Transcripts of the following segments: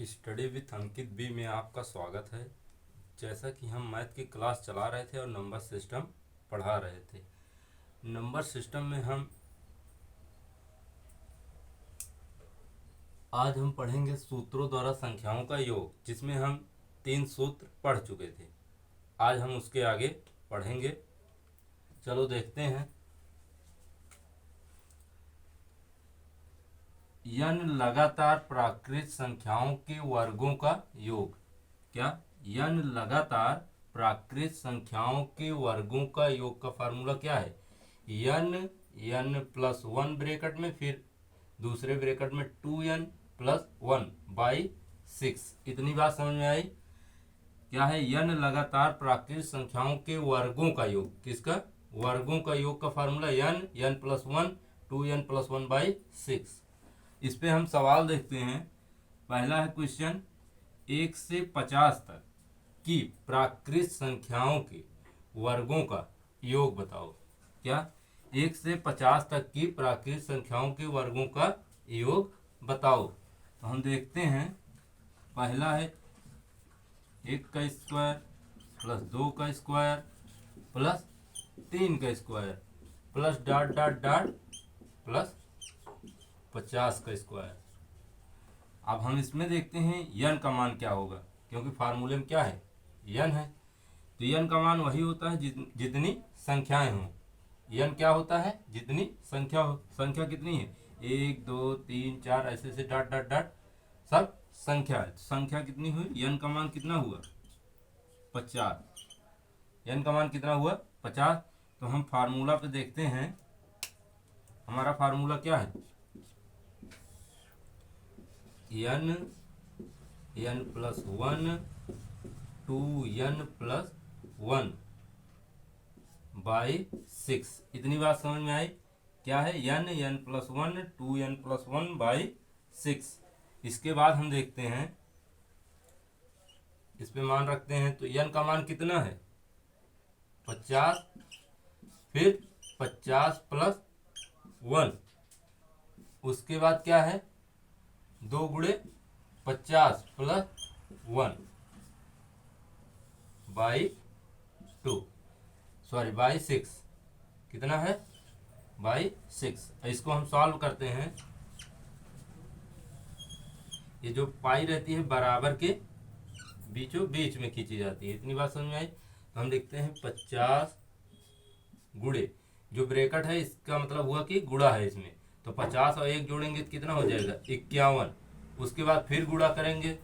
Study with Ankit B में आपका स्वागत है। जैसा कि हम मैथ की क्लास चला रहे थे और नंबर सिस्टम पढ़ा रहे थे। नंबर सिस्टम में आज हम पढ़ेंगे सूत्रों द्वारा संख्याओं का योग, जिसमें हम 3 सूत्र पढ़ चुके थे। आज हम उसके आगे पढ़ेंगे। चलो देखते हैं। n लगातार प्राकृत संख्याओं के वर्गों का योग। क्या? n लगातार प्राकृत संख्याओं के वर्गों का योग का फार्मूला क्या है? n प्लस 1 ब्रैकेट में, फिर दूसरे ब्रैकेट में 2n प्लस 1 बाई 6। इतनी बात समझ में आई? क्या है? n लगातार प्राकृत संख्याओं के वर्गों का योग। किसका? वर्गों का योग का formula n plus 1 2n plus 1 by 6। इस पे हम सवाल देखते हैं। पहला है क्वेश्चन, 1 से 50 तक की प्राकृत संख्याओं के वर्गों का योग बताओ। क्या? 1 से 50 तक की प्राकृत संख्याओं के वर्गों का योग बताओ। तो हम देखते हैं। पहला है 1 का स्क्वायर प्लस 2 का स्क्वायर प्लस 3 का square plus dot dot dot plus 50 का स्क्वायर। अब हम इसमें देखते हैं n का मान क्या होगा, क्योंकि फार्मूले में क्या है? n है। तो n का मान वही होता है जितनी संख्याएं हों। n क्या होता है? जितनी संख्या हो। संख्या कितनी है? 1 2 3 4 ऐसे से डॉट डॉट डॉट सब संख्या है। संख्या कितनी हुई? n का मान कितना हुआ? 50। n का मान कितना हुआ? 50। तो हम फार्मूला पे देखते हैं। हमारा फार्मूला क्या है? n plus 1 2n plus 1 by 6। इतनी बात समझ में आई? क्या है? n plus 1 2n plus 1 by 6। इसके बाद हम देखते हैं, इस पे मान रखते हैं। तो n का मान कितना है? 50। फिर 50 प्लस 1। उसके बाद क्या है? 2 गुणे 50 प्लस 1 बाई 2, सॉरी बाई 6। कितना है? बाई 6। इसको हम सॉल्व करते हैं। ये जो पाई रहती है बराबर के बीचों बीच में खींची जाती है। इतनी बात समझ में आई? तो हम लिखते हैं 50 गुणे, जो ब्रैकेट है इसका मतलब हुआ कि गुणा है इसमें। तो 50 और 1 जोड़ेंगे तो कितना हो जाएगा? 51। उसके बाद फिर गुणा करेंगे।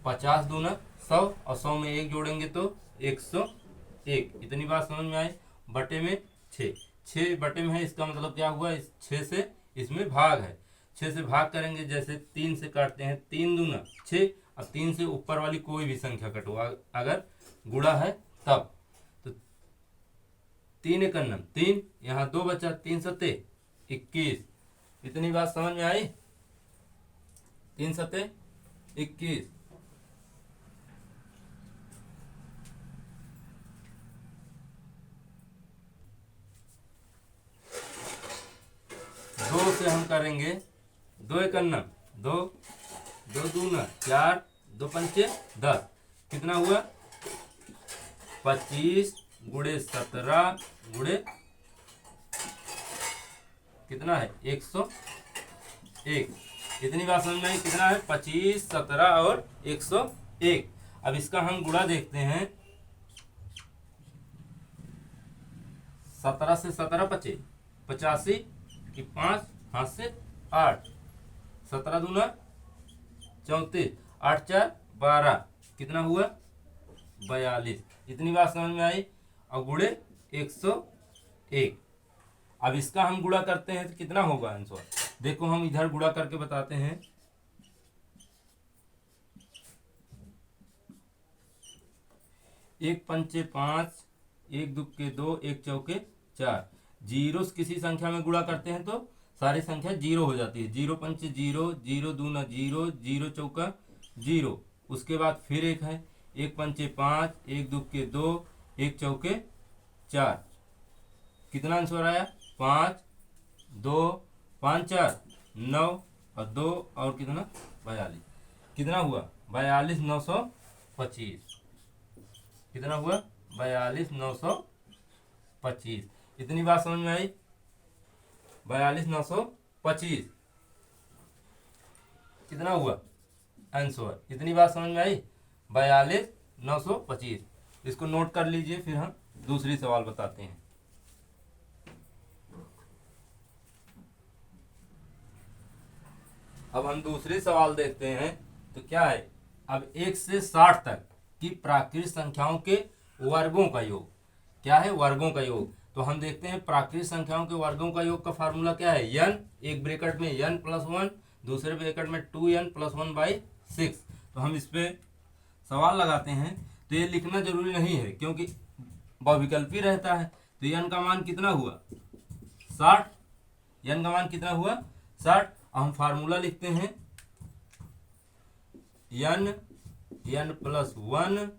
50 दूना 100 और 100 में 1 जोड़ेंगे तो 101। इतनी बात समझ में आई? बटे में 6 बटे में है, इसका मतलब क्या हुआ? इस 6 से इसमें भाग है। 6 से भाग करेंगे, जैसे 3 से काटते हैं। 3 दूना 6 और 3 से ऊपर वाली कोई भी संख्या कटो अगर गुणा है तब। तो 3 एक 3, यहाँ 2 बचा, 3 सत्ते 21। इतनी बात समझ में आई? 3 सत्ते 21। दो से हम करेंगे। 2 एक 2 2 दूना 4 2 पंचे 10। कितना हुआ? 25 गुणे 17 गुणे कितना है? 101। इतनी बात समझ में आई? कितना है? 25 17 और 101। अब इसका हम गुणा देखते हैं। 17 से 17 बचे 85 की 5 हाथ से 8। 17 दूना 34 8 4 12। कितना हुआ? 42। इतनी बात समझ में आई? और गुणे 101। अब इसका हम गुणा करते हैं तो कितना होगा आंसर? देखो हम इधर गुणा करके बताते हैं। एक पंचे 5, एक दुक्के 2, एक चौके 4। जीरो किसी संख्या में गुणा करते हैं तो सारी संख्या 0 हो जाती है। 0 पंचे 0, 0 दूना 0, 0 चौका 0। उसके बाद फिर एक है, एक पंचे 5, एक दुक्के 2, एक चौके 4। कितना आंसर आया? 5 2 5 4 9 और 2 और कितना? 42। कितना हुआ 42,925। कितना हुआ 42,925। इतनी बात समझ में आई 42,925 कितना हुआ आंसर। इतनी बात समझ में आई 42,925। इसको नोट कर लीजिए, फिर हम दूसरी सवाल बताते हैं। अब हम दूसरी सवाल देखते हैं तो क्या है। अब 1 से 60 तक की प्राकृत संख्याओं के वर्गों का योग क्या है, वर्गों का योग। तो हम देखते हैं प्राकृत संख्याओं के वर्गों का योग का फार्मूला क्या है, n, एक ब्रैकेट में n प्लस 1, दूसरे ब्रैकेट में 2n प्लस 1/6। तो हम इस पे सवाल लगाते हैं। तो ये लिखना जरूरी नहीं है क्योंकि बहुविकल्पी रहता है। तो n का मान कितना हुआ 60, n का मान कितना हुआ 60। हम फार्मूला लिखते हैं n प्लस 1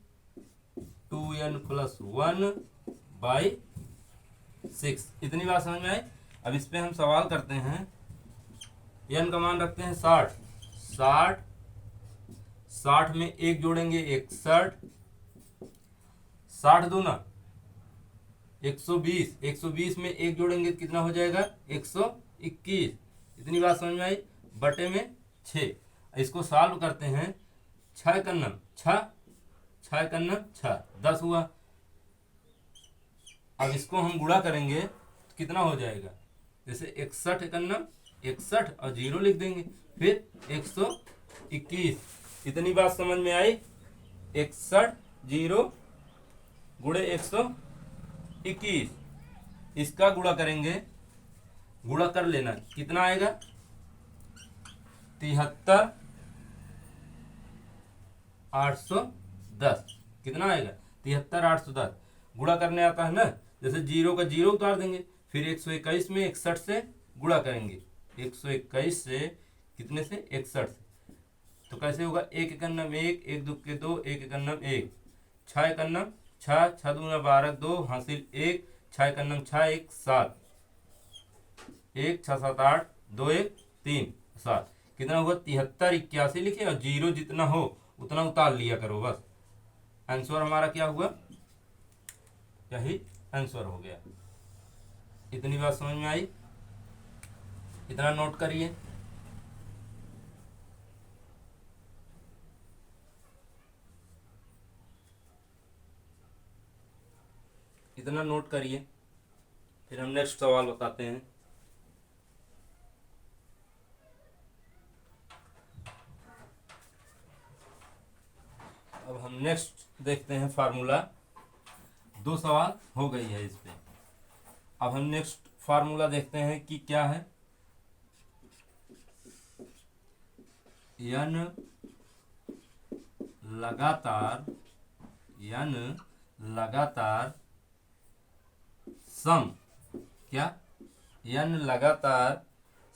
2n प्लस 1/6। इतनी बात समझ में आई। अब इस पे हम सवाल करते हैं। n का मान रखते हैं 60, 60 में एक जोड़ेंगे 61, 60 दूना 120, 120 में एक जोड़ेंगे कितना हो जाएगा 121। इतनी बात समझ में आई। बटे में 6। इसको सॉल्व करते हैं। 6 कन्नम 6, 6 कन्नम 6, 10 हुआ। अब इसको हम गुणा करेंगे तो कितना हो जाएगा, जैसे 61 कन्नम 61 और 0 लिख देंगे, फिर 121। इतनी बात समझ में आई। 61 0 गुणे 121, इसका गुणा करेंगे, गुणा कर लेना कितना आएगा 73,810। कितना आएगा 73,810। गुणा करने आता है ना, जैसे 0 का 0 उतार देंगे, फिर 121 में 61 से गुणा करेंगे, 121 से कितने से 61 से। तो कैसे होगा 1 एकन्नम 1, 1 दुक्के 2, 1 एकन्नम 1, 6 एकन्नम 6, 6 दूना 12, 2 हासिल 1, 6 एकन्नम 6, 1 7, 1 6 7 8, 2 1 3 7। कितना होगा 73,81 लिखे और 0 जितना हो उतना उतार लिया करो बस। आंसर हमारा क्या हुआ, यही आंसर हो गया। इतनी बात समझ में आई। इतना नोट करिए। इतना नोट करिए, फिर हम नेक्स्ट सवाल बताते हैं। अब हम नेक्स्ट देखते हैं फार्मूला। 2 सवाल हो गई है इस पे। अब हम नेक्स्ट फार्मूला देखते हैं कि क्या है। n लगातार सम क्या, n लगातार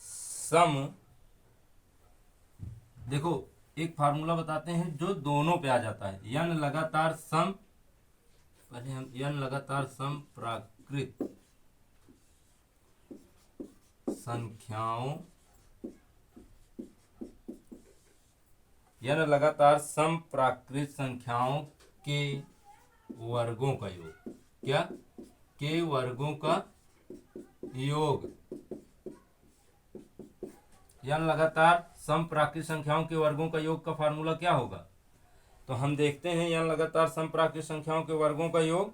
सम। देखो एक फार्मूला बताते हैं जो दोनों पे आ जाता है। n लगातार सम, पहले हम n लगातार सम प्राकृत संख्याओं, n लगातार सम प्राकृत संख्याओं के वर्गों का योग क्या, के वर्गों का योग। n लगातार सम प्राकृत संख्याओं के वर्गों का योग का फार्मूला क्या होगा। तो हम देखते हैं n लगातार सम प्राकृत संख्याओं के वर्गों का योग।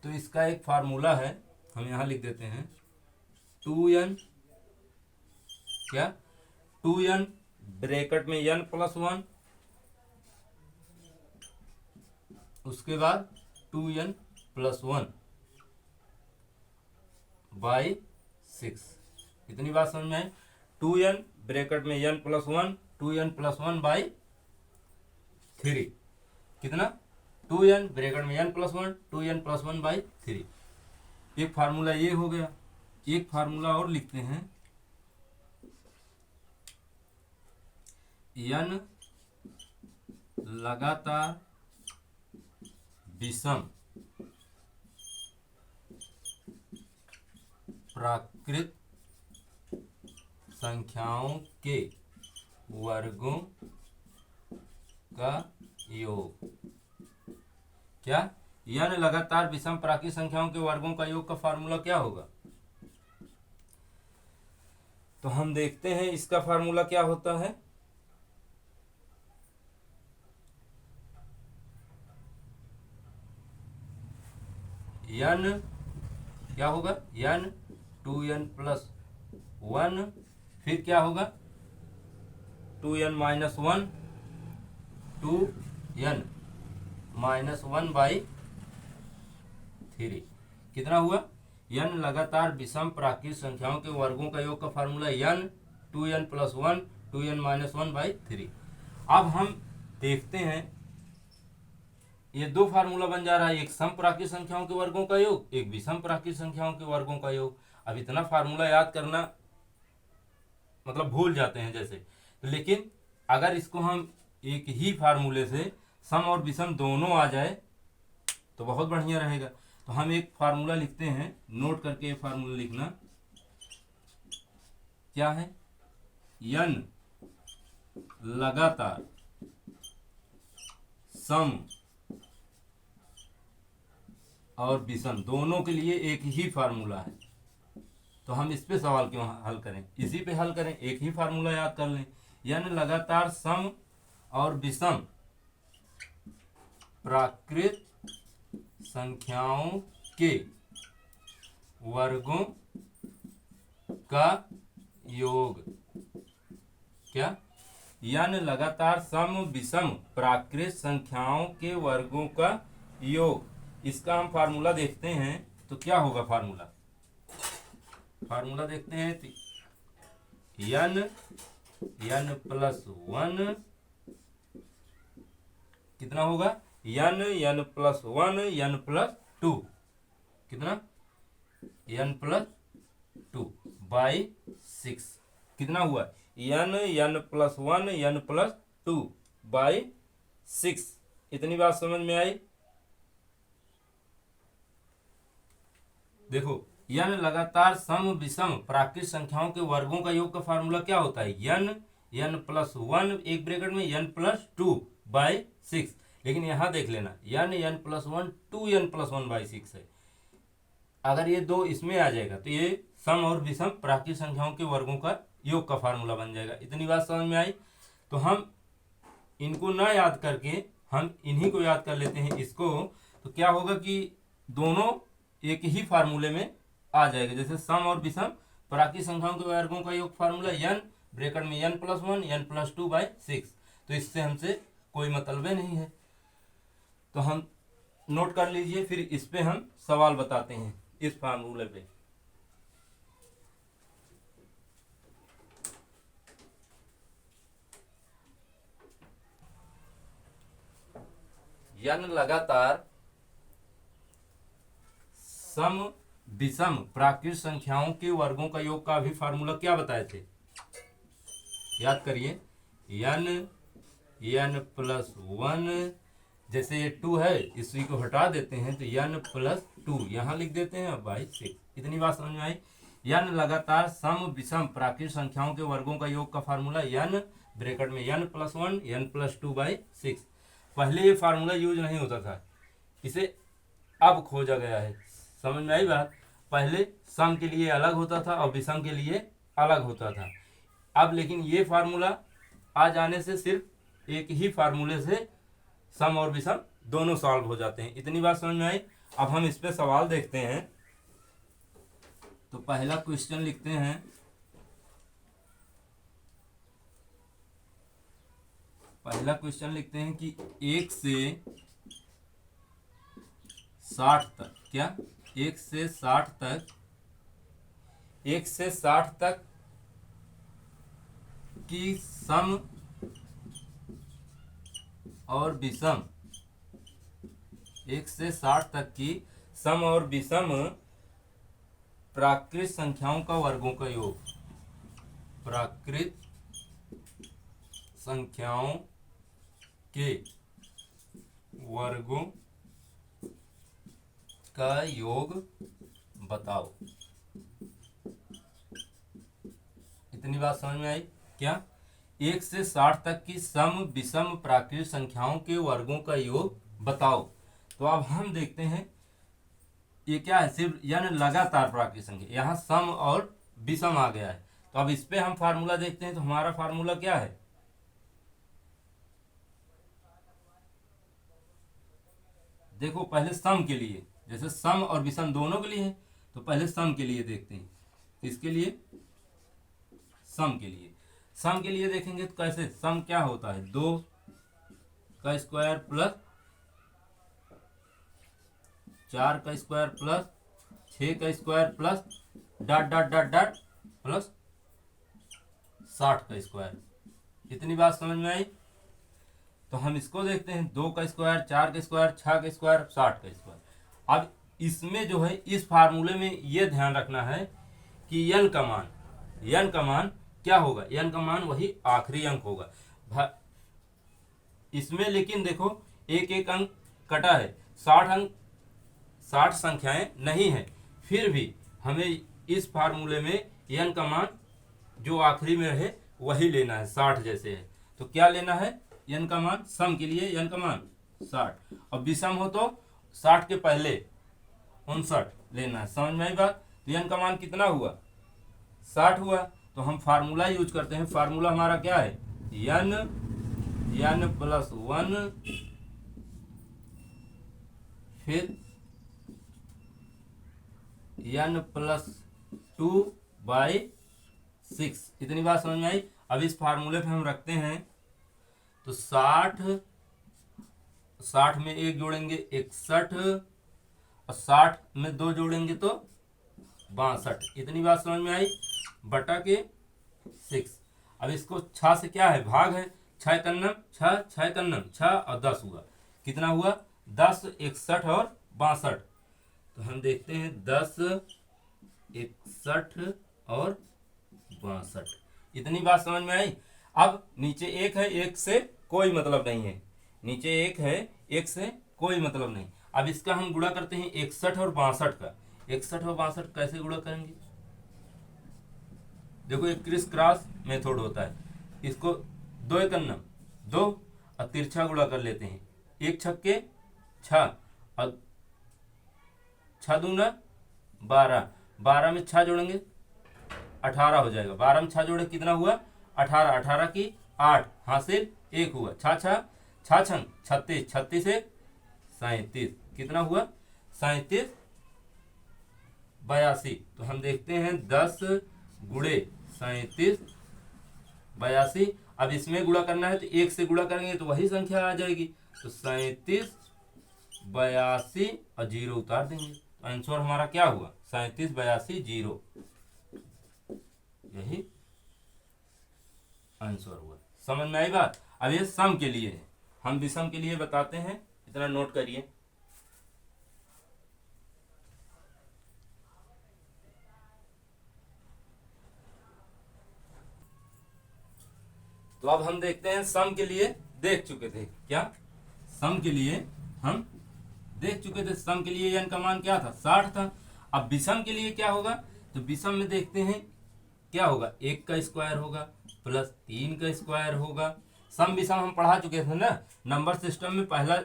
तो इसका एक फार्मूला है, हम यहां लिख देते हैं 2n क्या, 2n ब्रैकेट में n प्लस 1, उसके बाद 2n प्लस 1/6। इतनी बात समझ में आई। 2n ब्रैकेट में n प्लस 1, 2n प्लस 1/3। कितना 2n ब्रैकेट में n प्लस 1, 2n प्लस 1/3। एक फार्मूला ये हो गया। एक फार्मूला और लिखते हैं, n लगातार विषम प्राकृत संख्याओं के वर्गों का योग। क्या? n लगातार विषम प्राकृत संख्याओं के वर्गों का योग का फार्मूला क्या होगा? तो हम देखते हैं इसका फार्मूला क्या होता है। n क्या होगा? n 2n+1, फिर क्या होगा? 2n-1, 2n-1/3। कितना हुआ? n लगातार विषम प्राकृत संख्याओं के वर्गों का योग का फार्मूला n 2n+1, 2n-1/3। अब हम देखते हैं ये दो फार्मूला बन जा रहा है, एक सम प्राकृत संख्याओं के वर्गों का योग, एक विषम प्राकृत संख्याओं के वर्गों का योग। अब इतना फार्मूला याद करना मतलब भूल जाते हैं जैसे, लेकिन अगर इसको हम एक ही फार्मूले से सम और विषम दोनों आ जाए तो बहुत बढ़िया रहेगा। तो हम एक फार्मूला लिखते हैं, नोट करके ये फार्मूला लिखना। क्या है? n लगातार सम और विषम दोनों के लिए एक ही फार्मूला है। तो हम इस पे सवाल क्यों हल करें, इसी पे हल करें, एक ही फार्मूला याद कर लें। n लगातार सम और विषम प्राकृत संख्याओं के वर्गों का योग। क्या? n लगातार सम विषम प्राकृत संख्याओं के वर्गों का योग। इसका हम फार्मूला देखते हैं तो क्या होगा फार्मूला? फार्मूला देखते हैं तो n+1 कितना होगा? n+1 n+2 कितना? n+2/6 कितना हुआ? n+1 n+2/6। इतनी बात समझ में आई? देखो, n लगातार सम विषम प्राकृत संख्याओं के वर्गों का योग का फार्मूला क्या होता है? n+1 एक ब्रैकेट में n+2/6। लेकिन यहां देख लेना n+1 2n+1/6 है। अगर ये दो इसमें आ जाएगा तो ये सम और विषम प्राकृत संख्याओं के वर्गों का योग का फार्मूला बन जाएगा। इतनी बात समझ में आई? तो हम इनको ना याद करके हम इन्हीं को याद कर लेते हैं इसको। तो क्या होगा कि दोनों एक ही फार्मूले में आ जाएगा। जैसे सम और विषम प्राकृत संख्याओं के वर्गों का योग फार्मूला n ब्रैकेट में n+1 n+2/6। तो इससे हमसे कोई मतलब नहीं है। तो हम नोट कर लीजिए, फिर इस पे हम सवाल बताते हैं इस फार्मूले पे। n लगातार सम विषम प्राकृत संख्याओं के वर्गों का योग का भी फार्मूला क्या बताए थे? याद करिए, n+1, जैसे ये 2 है इसी को हटा देते हैं तो n+2 यहाँ लिख देते हैं /6। इतनी बात समझ में आई? n लगातार सम विषम प्राकृत संख्याओं के वर्गों का योग का फार्मूला n ब्रैकेट में n+1 n+2/6। पहले ये फार्मूला यूज नहीं होता था, इसे अब खोजा गया है। समझ में आई बात? पहले सम के लिए अलग होता था और विषम के लिए अलग होता था। अब लेकिन ये फार्मूला आ जाने से सिर्फ एक ही फार्मूले से सम और विषम दोनों सॉल्व हो जाते हैं। इतनी बात समझ में आई? अब हम इस पे सवाल देखते हैं। तो पहला क्वेश्चन लिखते हैं। पहला क्वेश्चन लिखते हैं कि 1 से 60 तक, क्या 1 से 60 तक, 1 से 60 तक की सम और विषम, 1 से 60 तक की सम और विषम प्राकृत संख्याओं का वर्गों का योग, प्राकृत संख्याओं के वर्गों का योग बताओ। इतनी बात समझ में आई? क्या 1 से 60 तक की सम विषम प्राकृत संख्याओं के वर्गों का योग बताओ। तो अब हम देखते हैं ये क्या है, सिर्फ यानी लगातार प्राकृत संख्या, यहाँ सम और विषम आ गया है। तो अब इस पे हम फार्मूला देखते हैं। तो हमारा फार्मूला क्या है, देखो पहले सम के लिए, जैसे सम और विषम दोनों के लिए है, तो पहले सम के लिए देखते हैं। इसके लिए सम के लिए, सम के लिए देखेंगे तो कैसे, सम क्या होता है, 2 का स्क्वायर प्लस 4 का स्क्वायर प्लस 6 का square plus dot dot dot dot plus 60 का स्क्वायर। इतनी बात समझ में आई। तो हम इसको देखते हैं, 2 का स्क्वायर, 4 का स्क्वायर, 6 का स्क्वायर, 60 का स्क्वायर। अब इसमें जो है, इस फार्मूले में ये ध्यान रखना है कि यन का मान क्या होगा, यन का मान वही आखिरी अंक होगा इसमें। लेकिन देखो एक एक अंक कटा है, 60 संख्याएं नहीं है, फिर भी हमें इस फार्मूले में यन का मान जो आखिरी में रहे वही लेना है, 60 जैसे है। तो क्या लेना है, यन का मान, सम के लिए यन का मान 60, और विषम हो तो 60 के पहले 59 लेना है। समझ में आई बात। तो यन का मान कितना हुआ, 60 हुआ। तो हम फार्मूला यूज करते हैं। फार्मूला हमारा क्या है, यन प्लस 1 फिर यन प्लस 2/6। इतनी बात समझ में आई। अब इस फार्मूले पे हम रखते हैं, तो 60 में 1 जोड़ेंगे 61, और 60 में 2 जोड़ेंगे तो 62। इतनी बात समझ में आई, बटा के 6। अब इसको 6 से क्या है, भाग है, 6 कन्नम 6, 6 कन्नम 6 और 10 हुआ, कितना हुआ 10, 61 और 62। तो हम देखते हैं 10, 61 और 62। इतनी बात समझ में आई। अब नीचे 1 है, 1 से कोई मतलब नहीं है, नीचे 1 है, 1 से कोई मतलब नहीं। अब इसका हम गुणा करते हैं 61 और 62 का। 61 और 62 कैसे गुणा करेंगे, देखो एक क्रिस क्रॉस मेथड होता है। इसको 2 एकन्नम 2 और तिरछा गुणा कर लेते हैं, 1 छक्के 6 और 6 दूना 12, 12 में 6 जोड़ेंगे 18 हो जाएगा। 12 में 6 जोड़े कितना हुआ 18, 18 की 8 हासिल 1 हुआ, 6 6 6 छंग 36, 36 से 37, कितना हुआ 37, 82। तो हम देखते हैं 10 गुणे 37, 82। अब इसमें गुणा करना है तो 1 से गुणा करेंगे तो वही संख्या आ जाएगी। तो 37, 82 और 0 उतार देंगे। तो आंसर हमारा क्या हुआ, 37, 82, 0, यही आंसर हुआ। समझ में आई बात। अब ये सम के लिए है, हम विषम के लिए बताते हैं, इतना नोट करिए। तो अब हम देखते हैं, सम के लिए देख चुके थे क्या, सम के लिए हम देख चुके थे। सम के लिए यन का मान क्या था, 60 था। अब विषम के लिए क्या होगा, तो विषम में देखते हैं क्या होगा, 1 का स्क्वायर होगा प्लस 3 का स्क्वायर होगा। सम विषम हम पढ़ा चुके थे ना, नंबर सिस्टम में पहला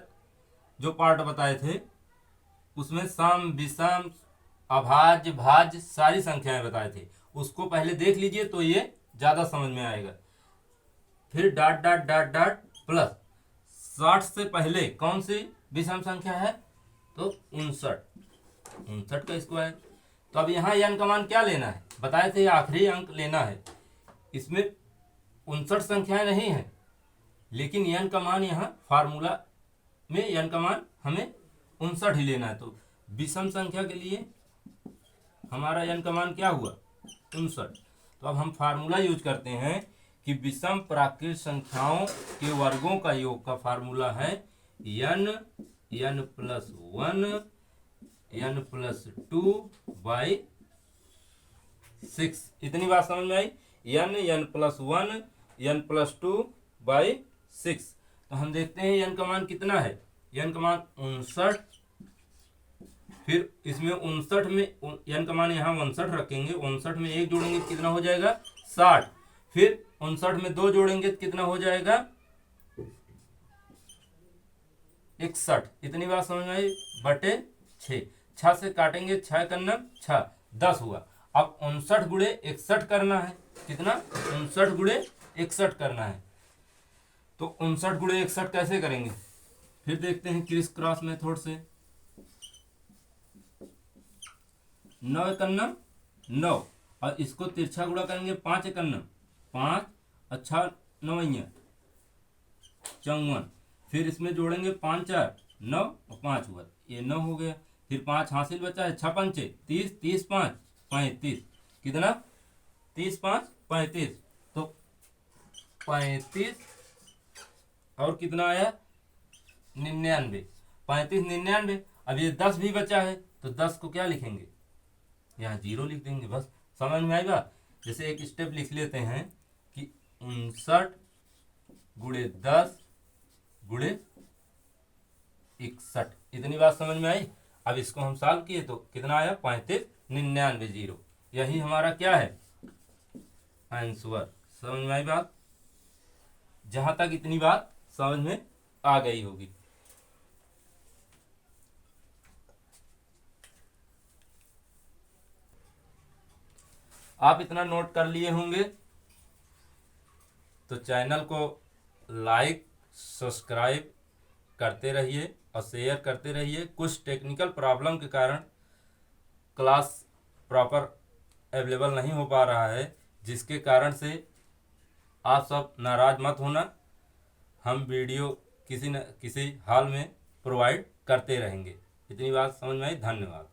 जो पार्ट बताए थे उसमें सम विषम अभाज्य भाज्य सारी संख्याएं बताए थे, उसको पहले देख लीजिए तो ये ज्यादा समझ में आएगा। फिर dot dot dot dot plus 60 से पहले कौन सी विषम संख्या है, तो 59 का स्क्वायर। तो अब यहाँ यन का मान क्या लेना है, बताए थे आखिरी अंक लेना है। इसमें 59 संख्याएं नहीं है, लेकिन यन का मान यहाँ फार्मूला में यन का मान हमें 59 ही लेना है। तो विषम संख्या के लिए हमारा यन का मान क्या हुआ, 59। तो अब हम फार्मूला यूज करते हैं कि विषम प्राकृत संख्याओं के वर्गों का योग का फार्मूला है n प्लस 1 n प्लस 2/6। इतनी बात समझ में आई, n प्लस 1 n प्लस 2/6। तो हम देखते हैं n का मान कितना है, n का मान 59। फिर इसमें 59 में n का मान यहाँ 59 रखेंगे, 59 में 1 जोड़ेंगे कितना हो जाएगा 60। फिर 59 में 2 जोड़ेंगे तो कितना हो जाएगा 61। इतनी बात समझ में आई, बटे 6। 6 से काटेंगे, 6 करना 6, 10 हुआ। अब 59 गुणे 61 करना है, कितना 59 गुणे 61 करना है। तो 59 गुणे 61 कैसे करेंगे, फिर देखते हैं क्रिस क्रॉस मेथड से। 9 करना 9, और इसको तिरछा गुणा करेंगे, 5 करना 5, अच्छा 9 54। फिर इसमें जोड़ेंगे 5 4 9 और 5 हुआ, ये 9 हो गया। फिर 5 हासिल बचा है, 6 5 30, 30 5 35, कितना 30 5 35, तो 35 और कितना आया 99, 35 99। अब ये 10 भी बचा है, तो 10 को क्या लिखेंगे, यहाँ 0 लिख देंगे, बस। समझ में आई बात। जैसे एक स्टेप लिख लेते हैं कि 59 गुणे 10 गुणे 61, इतनी बात समझ में आई। अब इसको हम सॉल्व किए तो कितना आया 35 99 0, यही हमारा क्या है आंसर। समझ में आई बात, जहां तक इतनी बात समझ में आ गई होगी। आप इतना नोट कर लिए होंगे तो चैनल को लाइक सब्सक्राइब करते रहिए और शेयर करते रहिए। कुछ टेक्निकल प्रॉब्लम के कारण क्लास प्रॉपर अवेलेबल नहीं हो पा रहा है, जिसके कारण से आप सब नाराज मत होना, हम वीडियो किसी न किसी हाल में प्रोवाइड करते रहेंगे। इतनी बात समझ में आई, धन्यवाद।